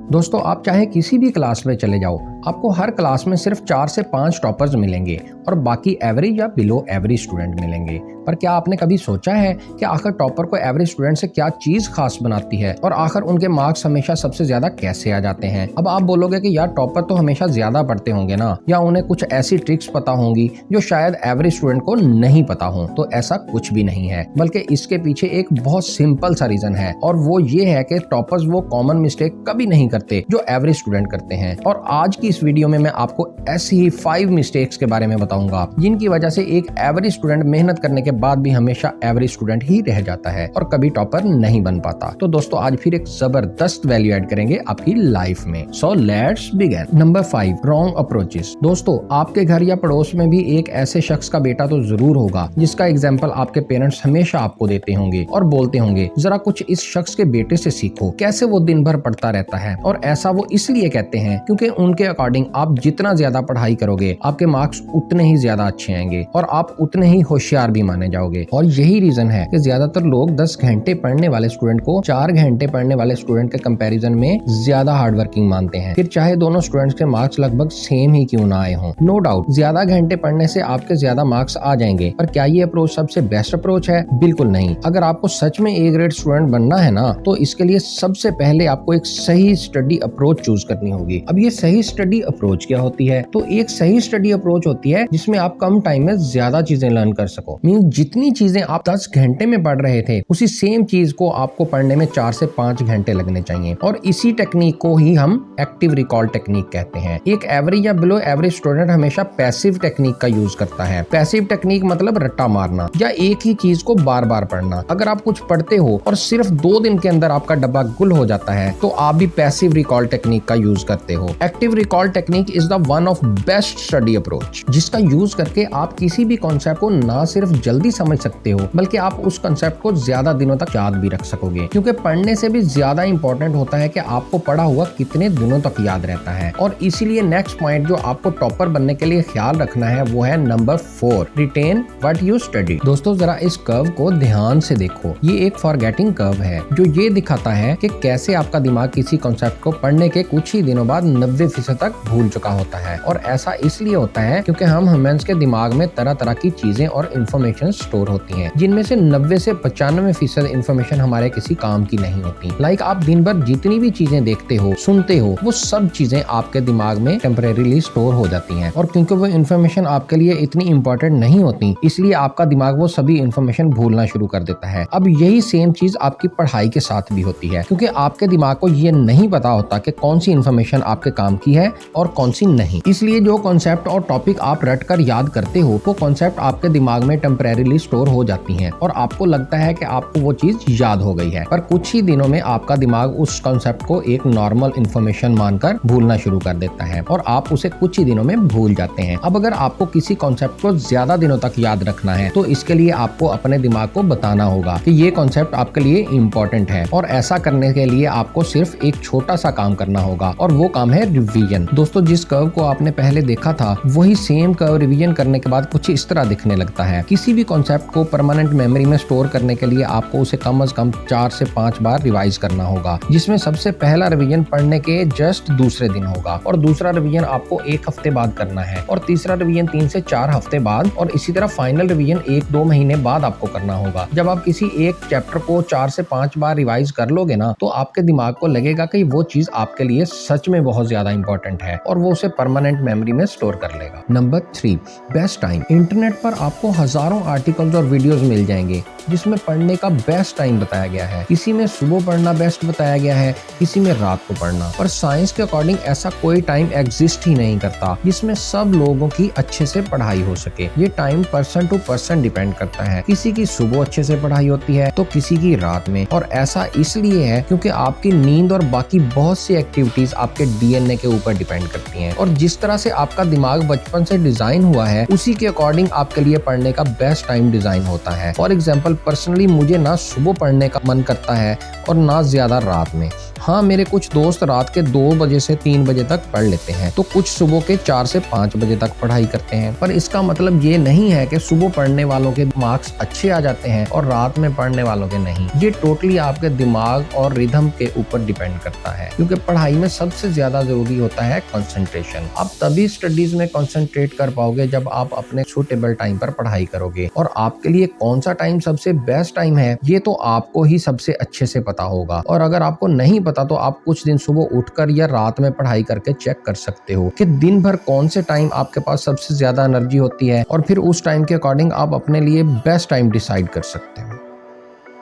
दोस्तों, आप चाहे किसी भी क्लास में चले जाओ, आपको हर क्लास में सिर्फ 4 से 5 टॉपर्स मिलेंगे और बाकी एवरेज या बिलो एवरेज स्टूडेंट मिलेंगे। पर क्या आपने कभी सोचा है कि आखिर टॉपर को एवरेज स्टूडेंट से क्या चीज खास बनाती है और आखिर उनके मार्क्स हमेशा सबसे ज्यादा कैसे आ जाते हैं? अब आप बोलोगे कि यार टॉपर तो हमेशा ज्यादा पढ़ते होंगे ना, या उन्हें कुछ ऐसी ट्रिक्स पता होंगी जो शायद एवरेज स्टूडेंट को नहीं पता हो। तो ऐसा कुछ भी नहीं है, बल्कि इसके पीछे एक बहुत सिंपल सा रीजन है और वो ये है कि टॉपर्स वो कॉमन मिस्टेक कभी नहीं करते जो एवरेज स्टूडेंट करते हैं। और आज की इस वीडियो में मैं आपको ऐसी ही 5 मिस्टेक्स के बारे में बताऊंगा जिनकी वजह से एक एवरेज स्टूडेंट मेहनत करने के बाद भी हमेशा एवरेज स्टूडेंट ही रह जाता है और कभी टॉपर नहीं बन पाता। तो दोस्तों, आज फिर एक जबरदस्त वैल्यू ऐड करेंगे आपकी लाइफ में। So let's begin. Number 5, wrong approaches. दोस्तों, आपके घर या पड़ोस में भी एक ऐसे शख्स का बेटा तो जरूर होगा जिसका एग्जाम्पल आपके पेरेंट्स हमेशा आपको देते होंगे और बोलते होंगे, जरा कुछ इस शख्स के बेटे से सीखो, कैसे वो दिन भर पढ़ता रहता है। और ऐसा वो इसलिए कहते हैं क्योंकि उनके अकॉर्डिंग आप जितना ज्यादा पढ़ाई करोगे, आपके मार्क्स उतने ही ज्यादा अच्छे आएंगे और आप उतने ही होशियार भी माने जाओगे। और यही रीजन है कि ज्यादातर लोग 10 घंटे पढ़ने वाले स्टूडेंट को 4 घंटे पढ़ने वाले स्टूडेंट के कंपैरिजन में ज्यादा हार्ड वर्किंग मानते हैं, फिर चाहे दोनों स्टूडेंट्स के मार्क्स लगभग सेम ही क्यों ना आए हों। नो डाउट ज्यादा घंटे पढ़ने से आपके ज्यादा मार्क्स आ जाएंगे, पर क्या ये अप्रोच सबसे बेस्ट अप्रोच है? बिल्कुल नहीं। अगर आपको सच में ए ग्रेड स्टूडेंट बनना है ना, तो इसके लिए सबसे पहले आपको एक सही स्टडी अप्रोच चूज करनी होगी। अब ये सही स्टडी अप्रोच क्या होती है? तो एक सही स्टडी अप्रोच होती है जिसमें आप कम टाइम में ज्यादा चीजें लर्न कर सको। मीन जितनी चीजें आप 10 घंटे में पढ़ रहे थे, उसी सेम चीज को आपको पढ़ने में 4 से 5 घंटे लगने चाहिए। और इसी टेक्निक को ही हम एक्टिव रिकॉल टेक्निक कहते हैं। एक एवरेज या बिलो एवरेज स्टूडेंट हमेशा पैसिव टेक्निक का यूज करता है। पैसिव टेक्निक मतलब रट्टा मारना या एक ही चीज को बार बार पढ़ना। अगर आप कुछ पढ़ते हो और सिर्फ 2 दिन के अंदर आपका डब्बा गुल हो जाता है, तो आप भी पैसिव रिकॉल टेक्निक का यूज करते हो। Active recall technique is the one of best study approach, जिसका यूज करके आप किसी भी कॉन्सेप्ट को ना सिर्फ जल्दी समझ सकते हो, बल्कि आप उस कॉन्सेप्ट को ज्यादा दिनों तक याद भी रख सकोगे। क्योंकि पढ़ने से भी ज्यादा इंपॉर्टेंट होता है कि आपको पढ़ा हुआ कितने दिनों तक याद रहता है। और इसीलिए नेक्स्ट पॉइंट जो आपको टॉपर बनने के लिए ख्याल रखना है वो है number 4, retain what you study. दोस्तों, जरा इस कर्व को ध्यान से देखो। ये एक फॉरगेटिंग कर्व है जो ये दिखाता है कि कैसे आपका दिमाग किसी कॉन्सेप्ट को पढ़ने के कुछ ही दिनों बाद 90% तक भूल चुका होता है। और ऐसा इसलिए होता है क्योंकि हम ह्यूमंस के दिमाग में तरह तरह की चीजें और इन्फॉर्मेशन स्टोर होती हैं, जिनमें से 90 से 95% इन्फॉर्मेशन हमारे किसी काम की नहीं होती। लाइक आप दिन भर जितनी भी चीजें देखते हो, सुनते हो, वो सब चीजें आपके दिमाग में टेम्परेरीली स्टोर हो जाती हैं। और क्योंकि वो इन्फॉर्मेशन आपके लिए इतनी इंपॉर्टेंट नहीं होती, इसलिए आपका दिमाग वो सभी इन्फॉर्मेशन भूलना शुरू कर देता है। अब यही सेम चीज आपकी पढ़ाई के साथ भी होती है, क्योंकि आपके दिमाग को ये नहीं पता होता कि कौन सी इन्फॉर्मेशन आपके काम की है और कौन सी नहीं। इसलिए जो कॉन्सेप्ट और टॉपिक आप रट कर याद करते हो, वो कॉन्सेप्ट आपके दिमाग में टेम्परेरीली स्टोर हो जाती हैं और आपको लगता है कि आपको वो चीज याद हो गई है। पर कुछ ही दिनों में आपका दिमाग उस कॉन्सेप्ट को एक नॉर्मल इन्फॉर्मेशन मानकर भूलना शुरू कर देता है और आप उसे कुछ ही दिनों में भूल जाते हैं। अब अगर आपको किसी कॉन्सेप्ट को ज्यादा दिनों तक याद रखना है, तो इसके लिए आपको अपने दिमाग को बताना होगा कि ये कॉन्सेप्ट आपके लिए इम्पोर्टेंट है। और ऐसा करने के लिए आपको सिर्फ एक छोटा सा काम करना होगा और वो काम है रिवीजन। दोस्तों, जिस कर्व को आपने पहले देखा था, वही सेम कर्व रिवीजन करने के बाद कुछ इस तरह दिखने लगता है। किसी भी कॉन्सेप्ट को परमानेंट मेमोरी में स्टोर करने के लिए आपको उसे कम से कम 4 से 5 बार रिवाइज करना होगा, जिसमें सबसे पहला रिवीजन पढ़ने के जस्ट दूसरे दिन होगा और दूसरा रिवीजन आपको 1 हफ्ते बाद करना है और तीसरा रिवीजन 3 से 4 हफ्ते बाद और इसी तरह फाइनल रिवीजन 1-2 महीने बाद आपको करना होगा। जब आप किसी एक चैप्टर को 4 से 5 बार रिवाइज कर लोगे ना, तो आपके दिमाग को लगेगा कि वो चीज आपके लिए सच में बहुत ज्यादा इंपॉर्टेंट है और वो उसे परमानेंट मेमोरी में स्टोर कर लेगा। Number 3, best time. इंटरनेट पर आपको हजारों आर्टिकल्स और वीडियोस मिल जाएंगे जिसमें पढ़ने का बेस्ट टाइम बताया गया है। किसी में सुबह पढ़ना बेस्ट बताया गया है, किसी में रात को पढ़ना। पर साइंस के अकॉर्डिंग ऐसा कोई टाइम एग्जिस्ट ही नहीं करता जिसमें सब लोगों की अच्छे से पढ़ाई हो सके। ये time person to person depend करता है। किसी की सुबह अच्छे से पढ़ाई होती है तो किसी की रात में। और ऐसा इसलिए है क्योंकि आपकी नींद और बाकी बहुत सी एक्टिविटीज आपके डीएनए के ऊपर डिपेंड करती हैं। और जिस तरह से आपका दिमाग बचपन से डिजाइन हुआ है, उसी के अकॉर्डिंग आपके लिए पढ़ने का बेस्ट टाइम डिजाइन होता है। फॉर एग्जाम्पल, पर्सनली मुझे ना सुबह पढ़ने का मन करता है और ना ज्यादा रात में। हाँ, मेरे कुछ दोस्त रात के 2 बजे से 3 बजे तक पढ़ लेते हैं, तो कुछ सुबह के 4 से 5 बजे तक पढ़ाई करते हैं। पर इसका मतलब ये नहीं है कि सुबह पढ़ने वालों के मार्क्स अच्छे आ जाते हैं और रात में पढ़ने वालों के नहीं। ये टोटली आपके दिमाग और रिदम के ऊपर डिपेंड करता है, क्योंकि पढ़ाई में सबसे ज्यादा जरूरी होता है कंसंट्रेशन। आप तभी स्टडीज में कंसंट्रेट कर पाओगे जब आप अपने सूटेबल टाइम पर पढ़ाई करोगे। और आपके लिए कौन सा टाइम सबसे बेस्ट टाइम है, ये तो आपको ही सबसे अच्छे से पता होगा। और अगर आपको नहीं पता तो आप कुछ दिन सुबह उठकर या रात में पढ़ाई करके चेक कर सकते हो कि दिन भर कौन से टाइम आपके पास सबसे ज्यादा एनर्जी होती है, और फिर उस टाइम के अकॉर्डिंग आप अपने लिए बेस्ट टाइम डिसाइड कर सकते हो।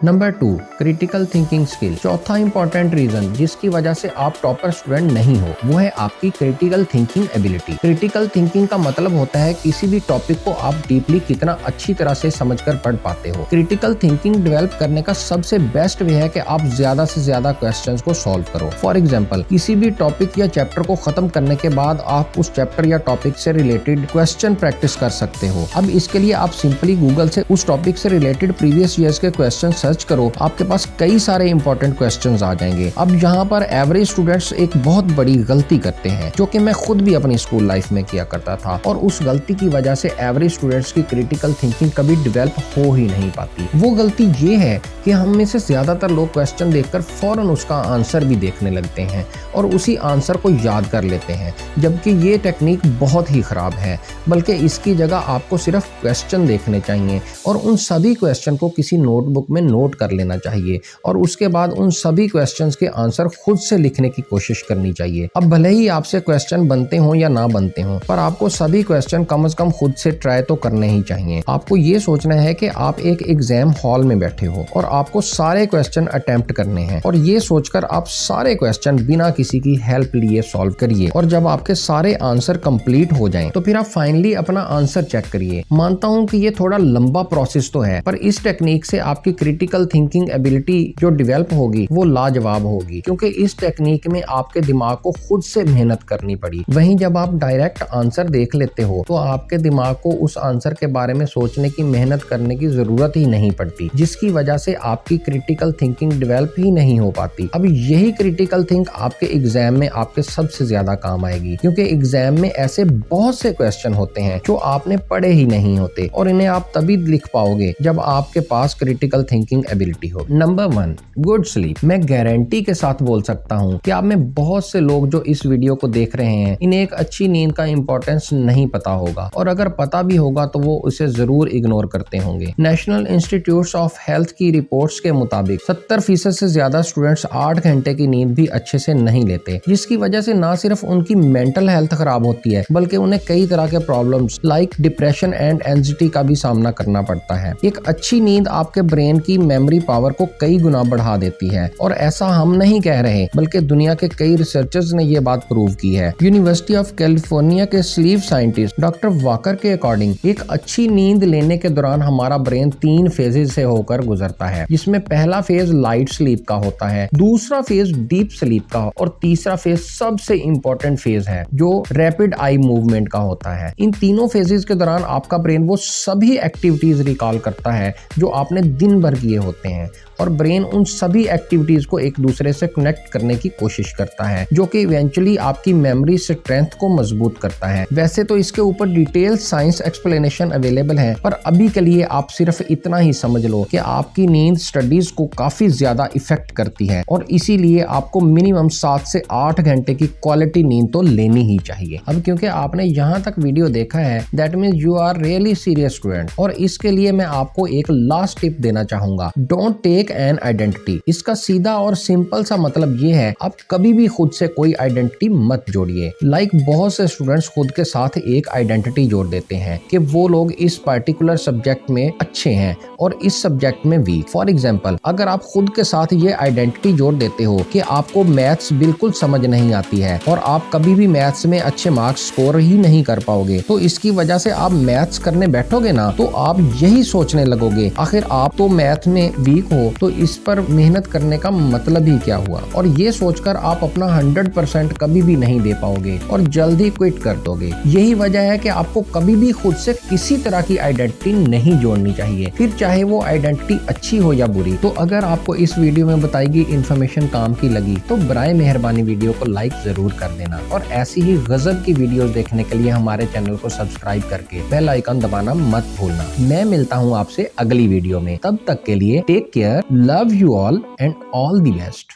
Number 2, critical thinking skill. चौथा इंपॉर्टेंट रीजन जिसकी वजह से आप टॉपर स्टूडेंट नहीं हो, वो है आपकी critical thinking ability. Critical thinking का मतलब होता है किसी भी टॉपिक को आप डीपली कितना अच्छी तरह से समझकर पढ़ पाते हो। क्रिटिकल थिंकिंग डेवलप करने का सबसे बेस्ट वे है कि आप ज्यादा से ज्यादा क्वेश्चंस को सॉल्व करो। फॉर एग्जांपल, किसी भी टॉपिक या चैप्टर को खत्म करने के बाद आप उस चैप्टर या टॉपिक से रिलेटेड क्वेश्चन प्रैक्टिस कर सकते हो। अब इसके लिए आप सिंपली गूगल से उस टॉपिक से रिलेटेड प्रीवियस ईयर्स के क्वेश्चन सर्च करो, आपके पास कई सारे इंपॉर्टेंट क्वेश्चंस आ जाएंगे। अब यहाँ पर एवरेज स्टूडेंट्स एक बहुत बड़ी गलती करते हैं, जो कि मैं खुद भी अपनी स्कूल लाइफ में किया करता था, और उस गलती की वजह से एवरेज स्टूडेंट्स की क्रिटिकल थिंकिंग कभी डेवलप हो ही नहीं पाती। वो गलती ये है कि हम में से ज्यादातर लोग क्वेश्चन देखकर फौरन उसका आंसर भी देखने लगते हैं और उसी आंसर को याद कर लेते हैं, जबकि ये टेक्निक बहुत ही खराब है। बल्कि इसकी जगह आपको सिर्फ क्वेश्चन देखने चाहिए और उन सभी क्वेश्चन को किसी नोटबुक में नोट कर लेना चाहिए, और उसके बाद उन सभी क्वेश्चंस के आंसर खुद से लिखने की कोशिश करनी चाहिए। अब भले ही आपसे क्वेश्चन बनते हो या ना बनते हो, पर आपको सभी क्वेश्चन कम से कम खुद से ट्राई तो करने ही चाहिए। आपको ये सोचना है कि आप एक एग्जाम हॉल में बैठे हो और आपको सारे क्वेश्चन अटेम्प्ट करने हैं, और ये सोचकर आप सारे क्वेश्चन बिना किसी की हेल्प लिए सॉल्व करिए। और जब आपके सारे आंसर कंप्लीट हो जाएं, तो फिर आप फाइनली अपना आंसर चेक करिए। मानता हूं कि ये थोड़ा लंबा प्रोसेस तो है, पर इस टेक्निक से आपकी क्रिटिकल थिंकिंग एबिलिटी जो डेवलप होगी वो लाजवाब होगी, क्योंकि इस टेक्निक में आपके दिमाग को खुद से मेहनत करनी पड़ी। वहीं जब आप डायरेक्ट आंसर देख लेते हो तो आपके दिमाग को उस आंसर के बारे में सोचने की मेहनत करने की जरूरत ही नहीं पड़ती, जिसकी वजह से आपकी क्रिटिकल थिंकिंग डेवलप ही नहीं हो पाती। अब यही क्रिटिकल थिंक आपके एग्जाम में आपके सबसे ज्यादा काम आएगी, क्योंकि एग्जाम में ऐसे बहुत से क्वेश्चन होते हैं जो आपने पढ़े ही नहीं होते, और इन्हें आप तभी लिख पाओगे जब आपके पास क्रिटिकल थिंकिंग एबिलिटी हो। Number 1, good sleep. मैं गारंटी के साथ बोल सकता हूँ कि आप में बहुत से लोग जो इस वीडियो को देख रहे हैं, इन्हें एक अच्छी नींद का इंपॉर्टेंस नहीं पता होगा, और अगर पता भी होगा तो वो उसे जरूर इग्नोर करते होंगे। नेशनल इंस्टीट्यूट ऑफ हेल्थ की रिपोर्ट्स के मुताबिक 70% से ज्यादा स्टूडेंट्स 8 घंटे की नींद भी अच्छे से नहीं लेते, जिसकी वजह से ना सिर्फ उनकी मेंटल हेल्थ खराब होती है, बल्कि उन्हें कई तरह के problems like depression and anxiety का भी सामना करना पड़ता है। एक अच्छी नींद आपके ब्रेन की मेमोरी पावर को कई गुना बढ़ा देती है, और ऐसा हम नहीं कह रहे, बल्कि दुनिया के कई रिसर्चर्स ने ये बात प्रूव की है। यूनिवर्सिटी ऑफ कैलिफोर्निया के स्लीप साइंटिस्ट डॉक्टर वाकर के अकॉर्डिंग एक अच्छी नींद लेने के दौरान हमारा ब्रेन 3 फेजेज से होकर गुजरता है, जिसमें पहला फेज लाइट स्लीप का होता है, दूसरा फेज डीप स्लीप का, और तीसरा फेज सबसे इंपॉर्टेंट फेज है जो रैपिड आई मूवमेंट का होता है। इन तीनों फेजेस के दौरान आपका ब्रेन वो सभी एक्टिविटीज रिकॉल करता है जो आपने दिन भर किए होते हैं, और ब्रेन उन सभी एक्टिविटीज को एक दूसरे से कनेक्ट करने की कोशिश करता है, जो कि इवेंचुअली आपकी मेमोरी स्ट्रेंथ को मजबूत करता है। वैसे तो इसके ऊपर डिटेल साइंस एक्सप्लेनेशन अवेलेबल है, पर अभी के लिए आप सिर्फ इतना ही समझ लो कि आपकी नींद स्टडीज को काफी ज्यादा इफेक्ट करती है, और इसीलिए आपको मिनिमम 7 से 8 घंटे की क्वालिटी नींद तो लेनी ही चाहिए। अब क्योंकि आपने यहाँ तक वीडियो देखा है, that means you are really serious student, और इसके लिए मैं आपको एक लास्ट टिप देना चाहूंगा। Don't take an identity. इसका सीधा और सिंपल सा मतलब ये है, आप कभी भी खुद से कोई आइडेंटिटी मत जोड़िए। लाइक बहुत से स्टूडेंट्स खुद के साथ एक आइडेंटिटी जोड़ देते हैं कि वो लोग इस पर्टिकुलर सब्जेक्ट में अच्छे हैं और इस सब्जेक्ट में वीक। फॉर एग्जाम्पल, अगर आप खुद के साथ ये आइडेंटिटी जोड़ देते हो कि आपको मैथ्स बिल्कुल समझ नहीं आती है और आप कभी भी मैथ्स में अच्छे मार्क्स स्कोर ही नहीं कर पाओगे, तो इसकी वजह से आप मैथ्स करने बैठोगे ना, तो आप यही सोचने लगोगे आखिर आप तो मैथ में वीक हो, तो इस पर मेहनत करने का मतलब ही क्या हुआ। और ये सोचकर आप अपना 100% कभी भी नहीं दे पाओगे और जल्द ही क्विट कर दोगे। यही वजह है कि आपको कभी भी खुद से किसी तरह की आइडेंटिटी नहीं जोड़नी चाहिए, फिर चाहे वो आइडेंटिटी अच्छी हो या बुरी। तो अगर आपको इस वीडियो में बताई गई इन्फॉर्मेशन काम की लगी तो बराए मेहरबानी वीडियो को लाइक जरूर कर देना और ऐसी ही गजब की वीडियोस देखने के लिए हमारे चैनल को सब्सक्राइब करके बेल आइकन दबाना मत भूलना। मैं मिलता हूँ आपसे अगली वीडियो में, तब तक के लिए take care, love you all and all the best.